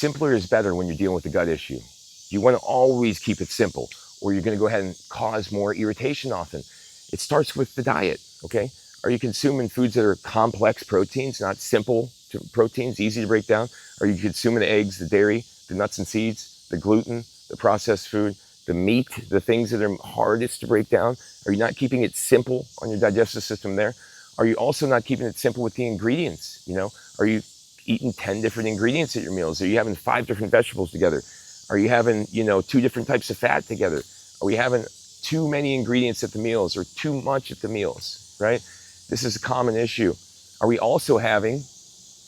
Simpler is better when you're dealing with a gut issue. You want to always keep it simple, or you're going to go ahead and cause more irritation often. It starts with the diet, okay? Are you consuming foods that are complex proteins, not simple proteins, easy to break down? Are you consuming the eggs, the dairy, the nuts and seeds, the gluten, the processed food, the meat, the things that are hardest to break down? Are you not keeping it simple on your digestive system there? Are you also not keeping it simple with the ingredients? Are you eating 10 different ingredients at your meals? Are you having 5 different vegetables together? Are you having, 2 different types of fat together? Are we having too many ingredients at the meals or too much at the meals, right? This is a common issue. Are we also having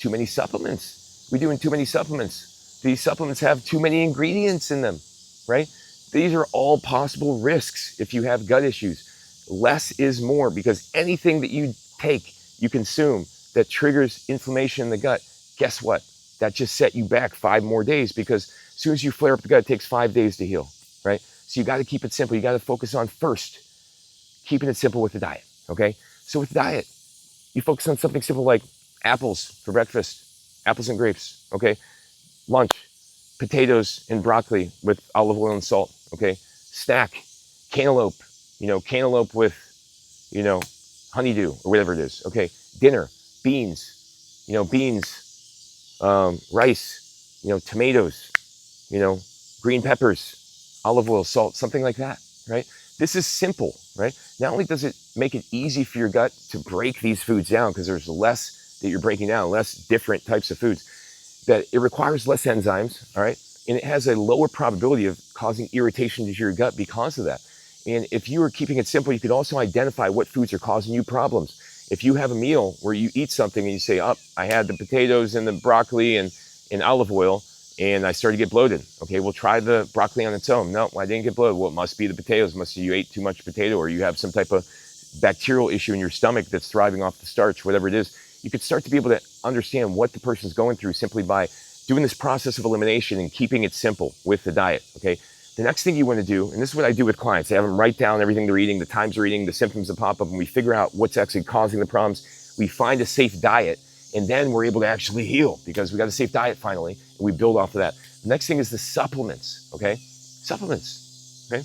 too many supplements? Are we doing too many supplements? Do these supplements have too many ingredients in them, right? These are all possible risks if you have gut issues. Less is more, because anything that you take, you consume, that triggers inflammation in the gut, guess what? That just set you back 5 more days, because as soon as you flare up the gut, it takes 5 days to heal, right? So you got to keep it simple. You got to focus on first keeping it simple with the diet, okay? So with diet, you focus on something simple like apples for breakfast, apples and grapes, okay? Lunch, potatoes and broccoli with olive oil and salt, okay? Snack, cantaloupe, cantaloupe with, honeydew or whatever it is, okay? Dinner, beans, rice, tomatoes, green peppers, olive oil, salt, something like that, right? This is simple, right? Not only does it make it easy for your gut to break these foods down, because there's less that you're breaking down, less different types of foods, that it requires less enzymes, all right? And it has a lower probability of causing irritation to your gut because of that. And if you are keeping it simple, you could also identify what foods are causing you problems. If you have a meal where you eat something and you say, I had the potatoes and the broccoli and olive oil, and I started to get bloated. Okay, we'll try the broccoli on its own. No, I didn't get bloated. Well, it must be the potatoes. Must be you ate too much potato, or you have some type of bacterial issue in your stomach that's thriving off the starch, whatever it is. You could start to be able to understand what the person's going through simply by doing this process of elimination and keeping it simple with the diet, okay? The next thing you want to do, and this is what I do with clients, I have them write down everything they're eating, the times they're eating, the symptoms that pop up, and we figure out what's actually causing the problems. We find a safe diet, and then we're able to actually heal, because we got a safe diet finally, and we build off of that. The next thing is the supplements, okay? Supplements, okay?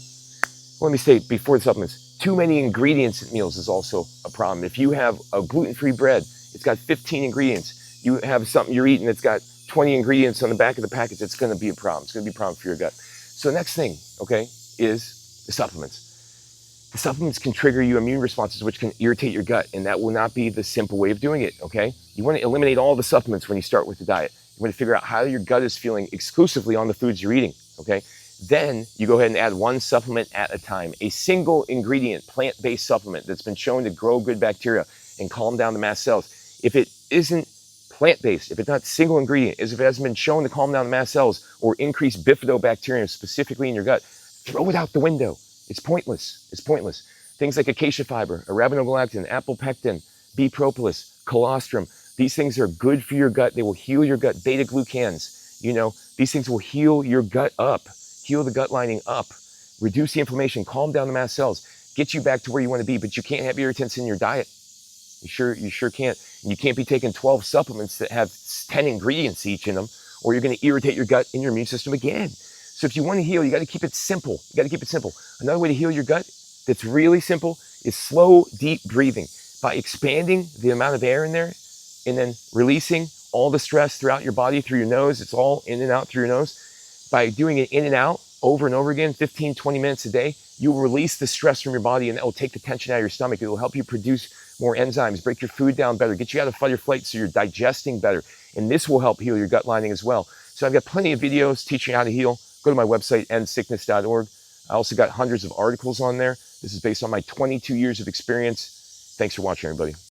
Let me say before the supplements, too many ingredients at meals is also a problem. If you have a gluten-free bread, it's got 15 ingredients. You have something you're eating that's got 20 ingredients on the back of the package, it's gonna be a problem. It's gonna be a problem for your gut. So the next thing, okay, is the supplements. The supplements can trigger you immune responses, which can irritate your gut, and that will not be the simple way of doing it, okay? You wanna eliminate all the supplements when you start with the diet. You wanna figure out how your gut is feeling exclusively on the foods you're eating, okay? Then you go ahead and add one supplement at a time, a single ingredient, plant-based supplement that's been shown to grow good bacteria and calm down the mast cells. If it isn't plant-based, if it's not single ingredient, if it hasn't been shown to calm down the mast cells or increase bifidobacterium specifically in your gut, throw it out the window. It's pointless. It's pointless. Things like acacia fiber, arabinogalactin, apple pectin, bee propolis, colostrum, these things are good for your gut. They will heal your gut. Beta glucans, these things will heal your gut up, heal the gut lining up, reduce the inflammation, calm down the mast cells, get you back to where you want to be, but you can't have irritants in your diet. You sure can't. And you can't be taking 12 supplements that have 10 ingredients each in them, or you're going to irritate your gut and your immune system again. So if you want to heal, you got to keep it simple. You got to keep it simple. Another way to heal your gut that's really simple is slow, deep breathing. By expanding the amount of air in there and then releasing all the stress throughout your body through your nose, it's all in and out through your nose. By doing it in and out over and over again, 15, 20 minutes a day, you will release the stress from your body, and that will take the tension out of your stomach. It will help you produce more enzymes, break your food down better, get you out of fight or flight so you're digesting better. And this will help heal your gut lining as well. So I've got plenty of videos teaching you how to heal. Go to my website, endsickness.org. I also got hundreds of articles on there. This is based on my 22 years of experience. Thanks for watching, everybody.